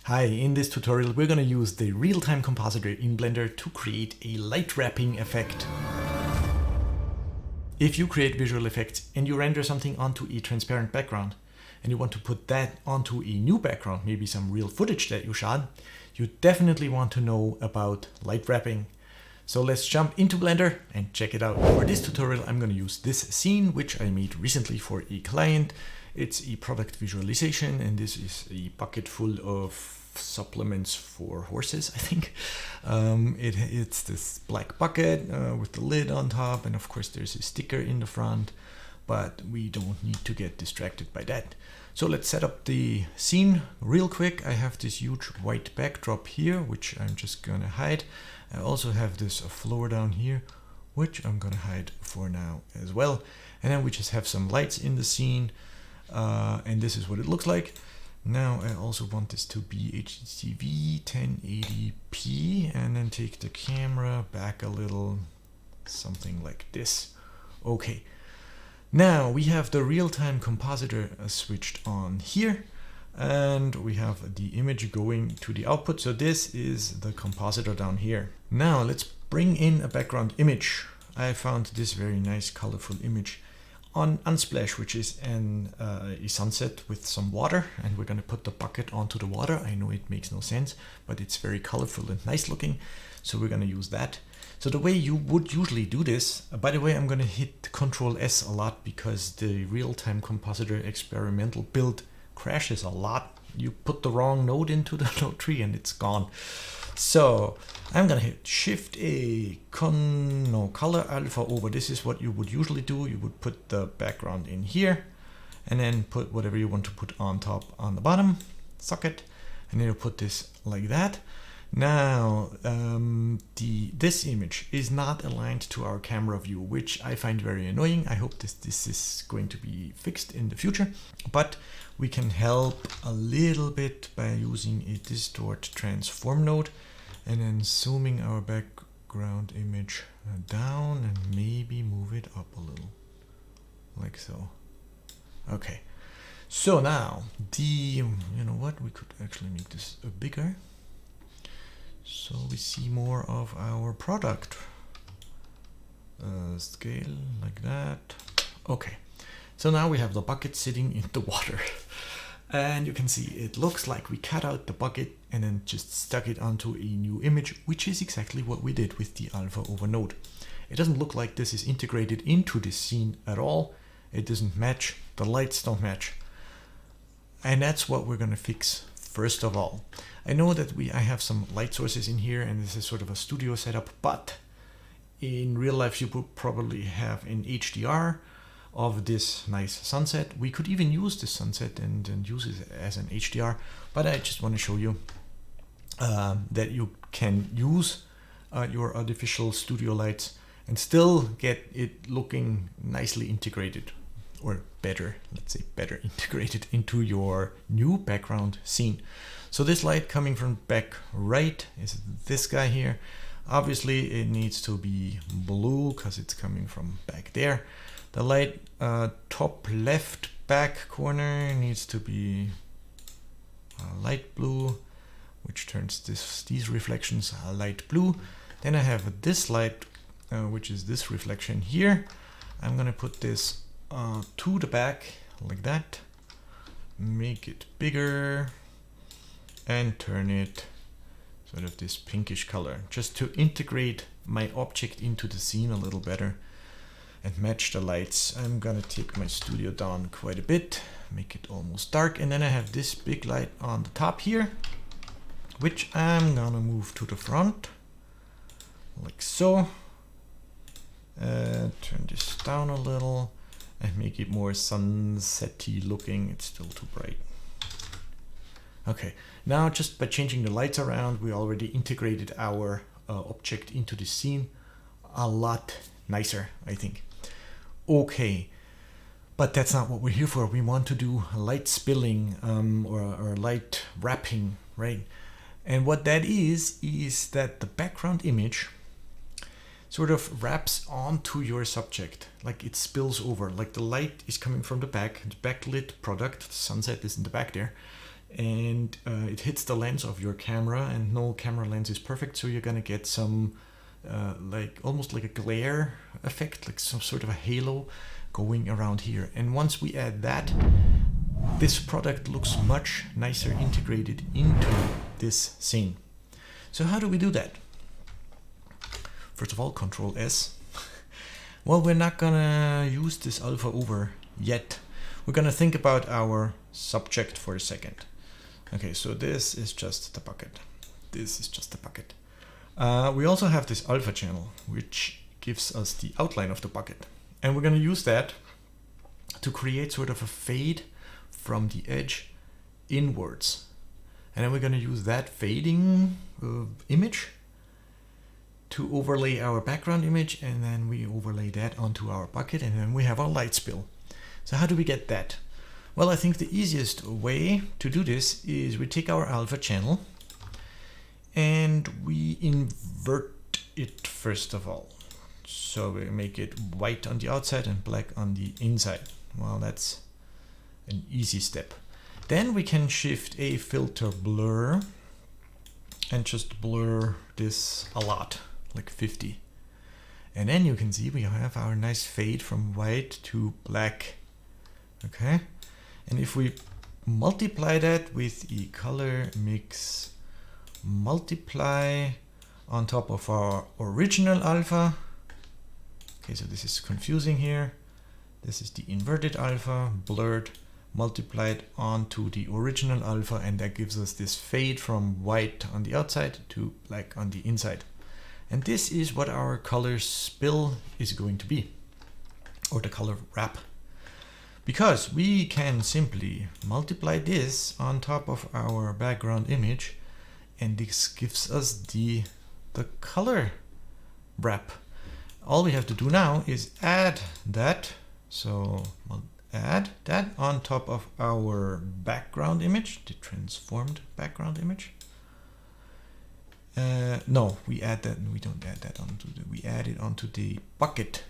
Hi, in this tutorial we're going to use the real-time compositor in Blender to create a light wrapping effect. If you create visual effects and you render something onto a transparent background and you want to put that onto a new background, maybe some real footage that you shot, you definitely want to know about light wrapping. So let's jump into Blender and check it out. For this tutorial I'm going to use this scene which I made recently for a client. It's a product visualization and this is a bucket full of supplements for horses, I think. It's this black bucket with the lid on top, and of course there's a sticker in the front, but we don't need to get distracted by that. So let's set up the scene real quick. I have this huge white backdrop here, which I'm just gonna hide. I also have this floor down here, which I'm gonna hide for now as well. And then we just have some lights in the scene, and this is what it looks like. Now I also want this to be HDTV 1080p, and then take the camera back a little, something like this. Okay, now we have the real-time compositor switched on here, and we have the image going to the output. So this is the compositor down here. Now let's bring in a background image. I found this very nice colorful image on Unsplash, which is a sunset with some water, and we're going to put the bucket onto the water. I know it makes no sense, but it's very colorful and nice looking, so we're going to use that. So the way you would usually do this, by the way, I'm going to hit Control S a lot because the real-time compositor experimental build crashes a lot. You put the wrong node into the node tree and it's gone. So I'm gonna hit Shift A, color alpha over. This is what you would usually do. You would put the background in here and then put whatever you want to put on top on the bottom, socket, and then you put this like that. Now this image is not aligned to our camera view, which I find very annoying. I hope this is going to be fixed in the future, but we can help a little bit by using a distort transform node and then zooming our background image down and maybe move it up a little, like so. Okay, so now you know what, we could actually make this bigger so we see more of our product. Scale like that. Okay, so now we have the bucket sitting in the water. And you can see it looks like we cut out the bucket and then just stuck it onto a new image, which is exactly what we did with the alpha over node. It doesn't look like this is integrated into this scene at all. It doesn't match. The lights don't match. And that's what we're going to fix first of all. I know that I have some light sources in here and this is sort of a studio setup, but in real life you would probably have an HDR of this nice sunset. We could even use this sunset and use it as an HDR, but I just want to show you that you can use your artificial studio lights and still get it looking nicely integrated, or better, let's say better integrated into your new background scene. So this light coming from back right is this guy here. Obviously it needs to be blue because it's coming from back there. The light top left back corner needs to be light blue, which turns these reflections light blue. Then I have this light, which is this reflection here. I'm gonna put this to the back like that, make it bigger, and turn it sort of this pinkish color, just to integrate my object into the scene a little better and match the lights. I'm gonna take my studio down quite a bit, make it almost dark, and then I have this big light on the top here, which I'm gonna move to the front, like so. Turn this down a little and make it more sunset-y looking. It's still too bright. Okay, now just by changing the lights around, we already integrated our object into the scene a lot nicer, I think. Okay, but that's not what we're here for. We want to do light spilling or light wrapping, right? And what that is that the background image sort of wraps onto your subject, like it spills over, like the light is coming from the back, the backlit product, the sunset is in the back there, and it hits the lens of your camera, and no camera lens is perfect, so you're gonna get some like almost like a glare effect, like some sort of a halo going around here. And once we add that, this product looks much nicer integrated into this scene. So how do we do that? First of all, Control S. Well, we're not gonna use this alpha over yet. We're gonna think about our subject for a second. Okay, so this is just the bucket. This is just the bucket. We also have this alpha channel, which gives us the outline of the bucket. And we're gonna use that to create sort of a fade from the edge inwards. And then we're gonna use that fading image to overlay our background image, and then we overlay that onto our bucket, and then we have our light spill. So how do we get that? Well, I think the easiest way to do this is we take our alpha channel and we invert it first of all. So we make it white on the outside and black on the inside. Well, that's an easy step. Then we can shift a filter blur and just blur this a lot, like 50. And then you can see we have our nice fade from white to black. Okay. And if we multiply that with a color mix multiply on top of our original alpha. Okay, so this is confusing here. This is the inverted alpha, blurred, multiplied onto the original alpha, and that gives us this fade from white on the outside to black on the inside. And this is what our color spill is going to be, or the color wrap. Because we can simply multiply this on top of our background image, and this gives us the color wrap. All we have to do now is add that. So we'll add that on top of our background image, the transformed background image. No, we add that. We don't add that onto we add it onto the bucket.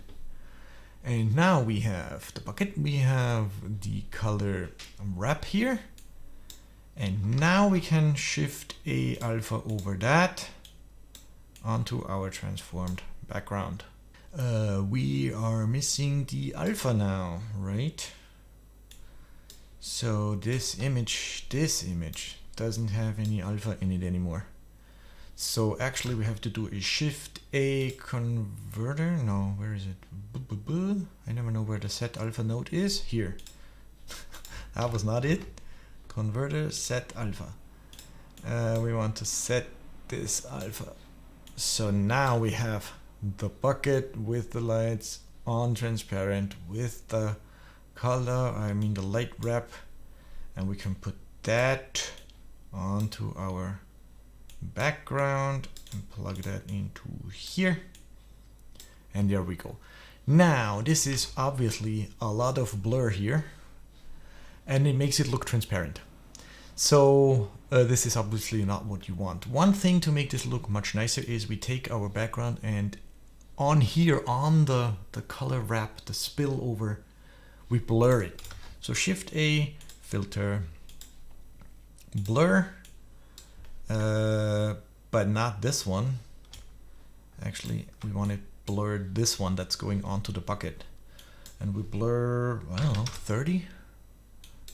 And now we have the bucket, we have the color wrap here. And now we can shift a alpha over that onto our transformed background. We are missing the alpha now, right? So this image doesn't have any alpha in it anymore. So actually we have to do a shift A converter. No, where is it? I never know where the set alpha node is. Here. That was not it. Converter set alpha. We want to set this alpha. So now we have the bucket with the lights on transparent with the color, the light wrap, and we can put that onto our background and plug that into here, and there we go. Now this is obviously a lot of blur here, and it makes it look transparent. So this is obviously not what you want. One thing to make this look much nicer is we take our background, and on here on the color wrap, the spill over, we blur it. So Shift A, filter, blur, but not this one. Actually, we want to blur this one that's going onto the bucket. And we blur, I don't know, 30?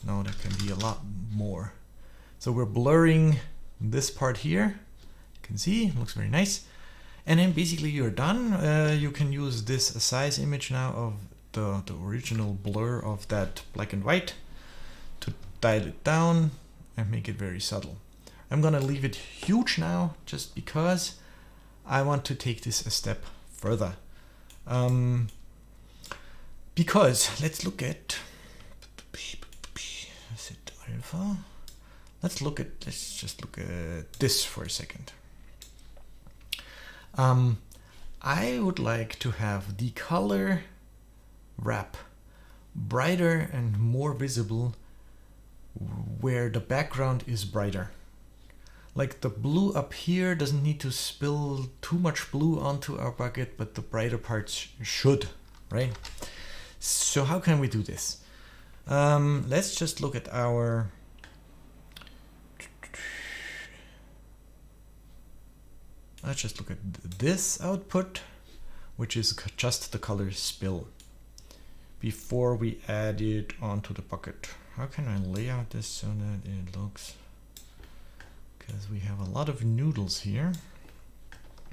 No, that can be a lot more. So we're blurring this part here. You can see, it looks very nice. And then basically you're done. You can use this size image now of the original blur of that black and white to dial it down and make it very subtle. I'm gonna leave it huge now just because I want to take this a step further. Because let's look at set alpha. Let's just look at this for a second. I would like to have the color wrap brighter and more visible where the background is brighter. Like the blue up here doesn't need to spill too much blue onto our bucket, but the brighter parts should, right? So how can we do this? Let's just look at our let's just look at this output, which is just the color spill, before we add it onto the bucket. How can I lay out this so that it looks, because we have a lot of noodles here.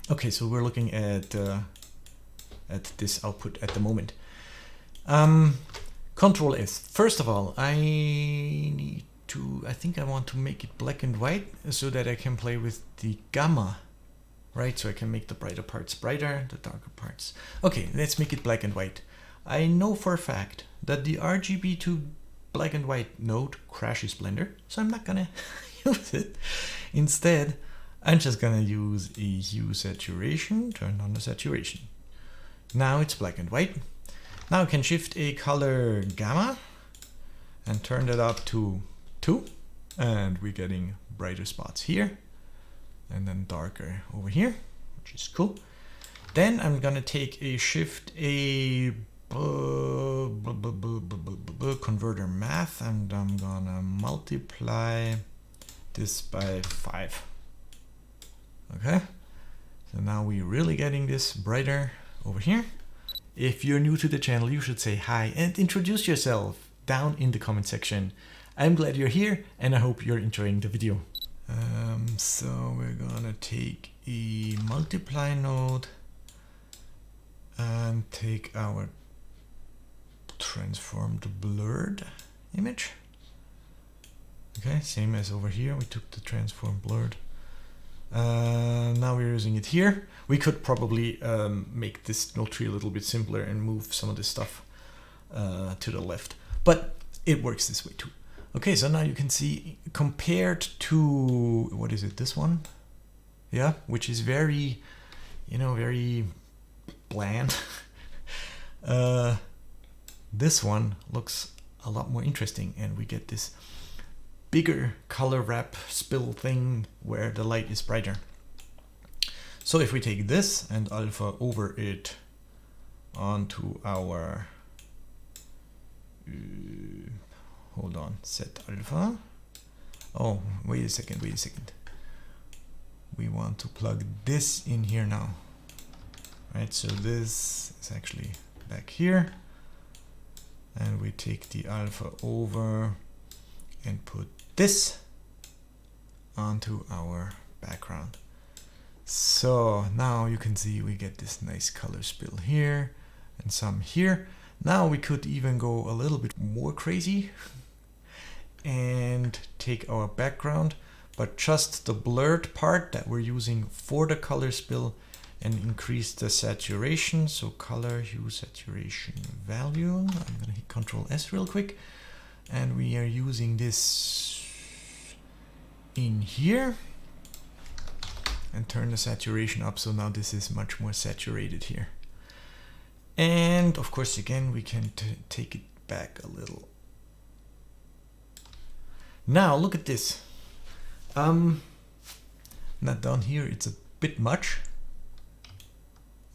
Okay, so we're looking at this output at the moment. Control S. First of all, I think I want to make it black and white so that I can play with the gamma, right? So I can make the brighter parts brighter, the darker parts. Okay, let's make it black and white. I know for a fact that the RGB to black and white node crashes Blender, so I'm not gonna use it. Instead, I'm just gonna use a hue saturation, turn on the saturation. Now it's black and white. Now I can shift a color gamma and turn that up to 2, and we're getting brighter spots here and then darker over here, which is cool. Then I'm gonna take a shift a converter math, and I'm gonna multiply this by 5. Okay, so now we're really getting this brighter over here. If you're new to the channel, you should say hi and introduce yourself down in the comment section. I'm glad you're here and I hope you're enjoying the video. So we're gonna take a multiply node and take our transformed blurred image. Okay, same as over here, we took the transform blurred. Now we're using it here. We could probably make this node tree a little bit simpler and move some of this stuff to the left, but it works this way too. Okay, so now you can see compared to, what is it, this one? Yeah, which is very, very bland. This one looks a lot more interesting, and we get this bigger color wrap spill thing where the light is brighter. So if we take this and alpha over it onto our hold on, set alpha. Oh, wait a second. We want to plug this in here now. Right, so this is actually back here, and we take the alpha over and put this onto our background. So now you can see we get this nice color spill here and some here. Now we could even go a little bit more crazy and take our background, but just the blurred part that we're using for the color spill, and increase the saturation. So color hue saturation value. I'm gonna hit Control S real quick. And we are using this in here and turn the saturation up, so now this is much more saturated here. And of course, again, we can take it back a little. Now look at this. Not down here, it's a bit much.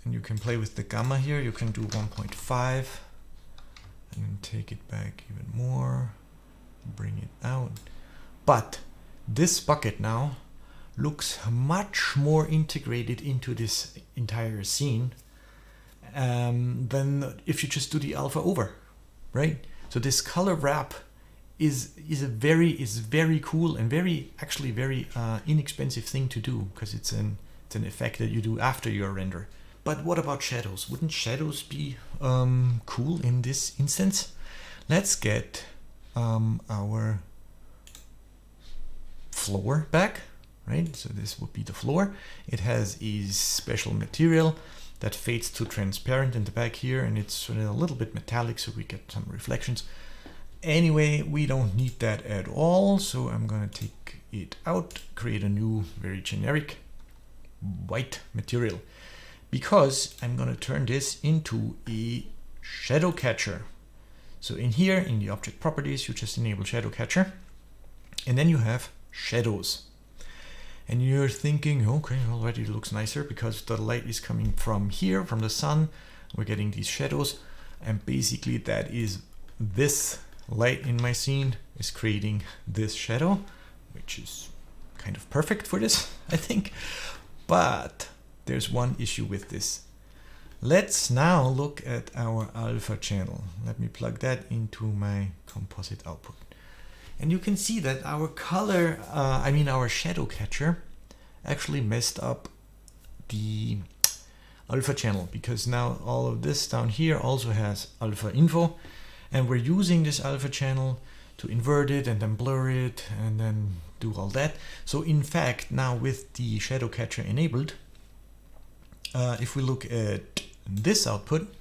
And you can play with the gamma here. You can do 1.5 and then take it back even more, bring it out. But this bucket now looks much more integrated into this entire scene than if you just do the alpha over, right? So this color wrap is very cool and very inexpensive thing to do, because it's an effect that you do after your render. But what about shadows? Wouldn't shadows be cool in this instance? Let's get our floor back, right? So this would be the floor. It has a special material that fades to transparent in the back here, and it's sort of a little bit metallic, so we get some reflections. Anyway, we don't need that at all, so I'm gonna take it out, create a new, very generic white material, because I'm gonna turn this into a shadow catcher. So in here, in the object properties, you just enable shadow catcher, and then you have shadows. And you're thinking, okay, already it looks nicer because the light is coming from here, from the sun. We're getting these shadows, and basically that is this light in my scene is creating this shadow, which is kind of perfect for this, I think. But there's one issue with this. Let's now look at our alpha channel. Let me plug that into my composite output. And you can see that our color, our shadow catcher actually messed up the alpha channel, because now all of this down here also has alpha info, and we're using this alpha channel to invert it and then blur it and then do all that. So in fact, now with the shadow catcher enabled, if we look at this output,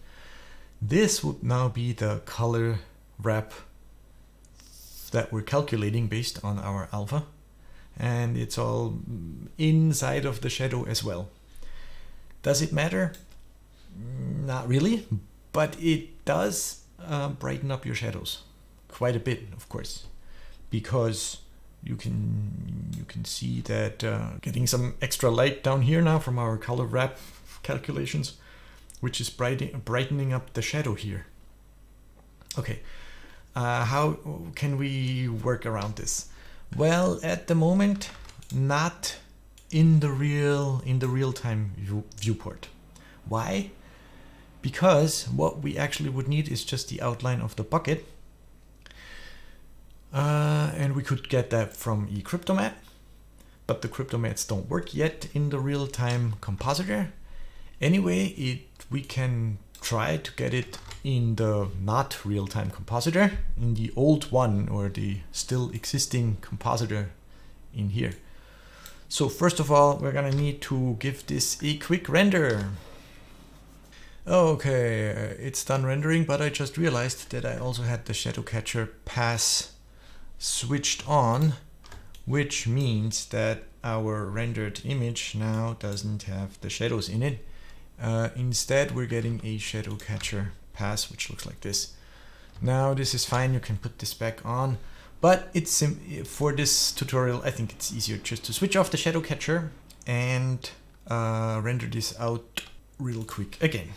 this would now be the color wrap that we're calculating based on our alpha, and it's all inside of the shadow as well. Does it matter? Not really, but it does brighten up your shadows quite a bit, of course, because you can see that getting some extra light down here now from our color wrap calculations, which is brightening up the shadow here. Okay, how can we work around this? Well, at the moment, not in the real-time viewport. Why? Because what we actually would need is just the outline of the bucket, and we could get that from eCryptomat, but the cryptomats don't work yet in the real-time compositor. Anyway, we can try to get it in the not real-time compositor, in the old one or the still existing compositor in here. So first of all, we're gonna need to give this a quick render. Okay, it's done rendering, but I just realized that I also had the shadow catcher pass switched on, which means that our rendered image now doesn't have the shadows in it. Instead, we're getting a shadow catcher pass, which looks like this. Now this is fine, you can put this back on, but it's for this tutorial, I think it's easier just to switch off the shadow catcher and render this out real quick again.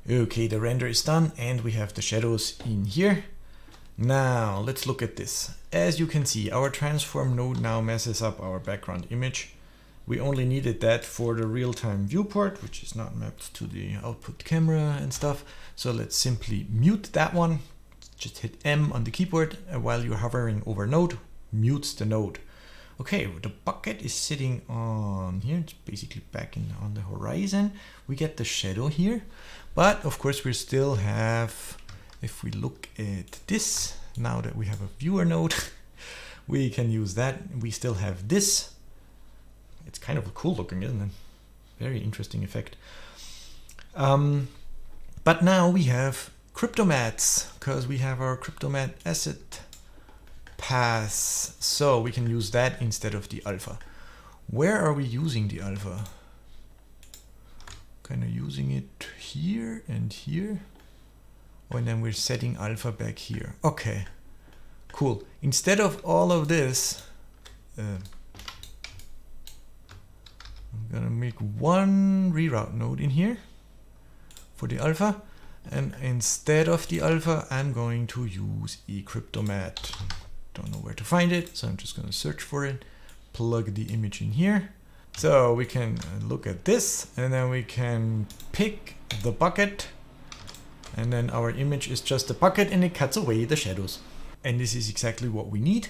Okay, the render is done and we have the shadows in here. Now let's look at this. As you can see, our transform node now messes up our background image. We only needed that for the real-time viewport, which is not mapped to the output camera and stuff. So let's simply mute that one. Just hit M on the keyboard while you're hovering over node, mutes the node. Okay, the bucket is sitting on here. It's basically back on the horizon. We get the shadow here, but of course we still have, if we look at this, now that we have a viewer node, we can use that. We still have this. It's kind of cool looking, isn't it? Very interesting effect. But now we have cryptomats, because we have our cryptomat asset pass. So we can use that instead of the alpha. Where are we using the alpha? Kind of using it here and here. Oh, and then we're setting alpha back here. Okay, cool. Instead of all of this, I'm gonna make one reroute node in here for the alpha, and instead of the alpha I'm going to use eCryptomat. Don't know where to find it, so I'm just gonna search for it, plug the image in here. So we can look at this, and then we can pick the bucket, and then our image is just a bucket and it cuts away the shadows. And this is exactly what we need.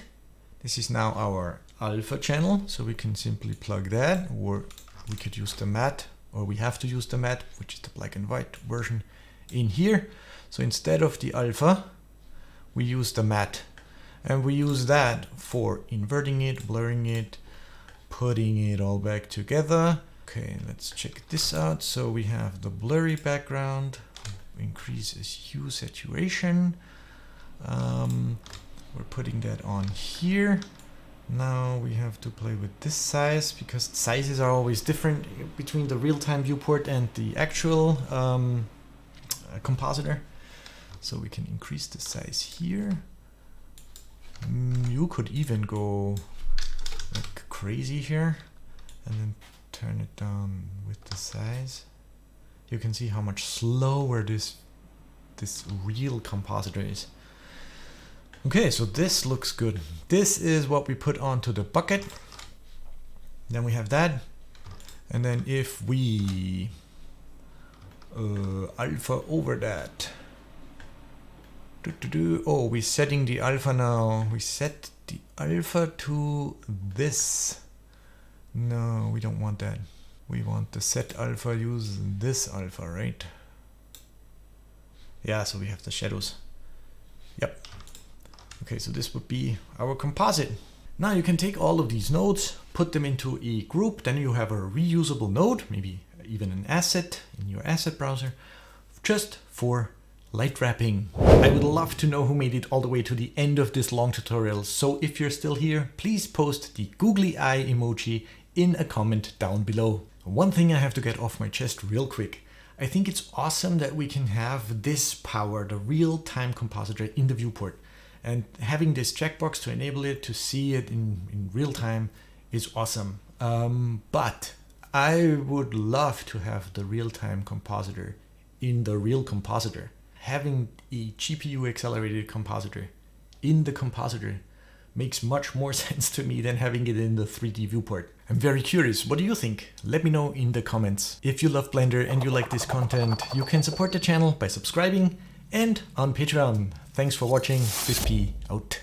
This is now our alpha channel, so we can simply plug that, or we could use the matte, or we have to use the matte, which is the black and white version, in here. So instead of the alpha, we use the matte, and we use that for inverting it, blurring it, putting it all back together. Okay, let's check this out. So we have the blurry background, increases hue saturation. We're putting that on here. Now we have to play with this size, because sizes are always different between the real-time viewport and the actual compositor. So we can increase the size here. You could even go like crazy here and then turn it down with the size. You can see how much slower this real compositor is. Okay, so this looks good. This is what we put onto the bucket. Then we have that. And then if we alpha over that, oh, we're setting the alpha now. We set the alpha to this. No, we don't want that. We want the set alpha use this alpha, right? Yeah, so we have the shadows. Yep. Okay, so this would be our composite. Now you can take all of these nodes, put them into a group, then you have a reusable node, maybe even an asset in your asset browser, just for light wrapping. I would love to know who made it all the way to the end of this long tutorial, so if you're still here, please post the googly eye emoji in a comment down below. One thing I have to get off my chest real quick. I think it's awesome that we can have this power, the real-time compositor, in the viewport. And having this checkbox to enable it, to see it in real time, is awesome. But I would love to have the real-time compositor in the real compositor. Having a GPU accelerated compositor in the compositor makes much more sense to me than having it in the 3D viewport. I'm very curious, what do you think? Let me know in the comments. If you love Blender and you like this content, you can support the channel by subscribing and on Patreon. Thanks for watching. Crispy out.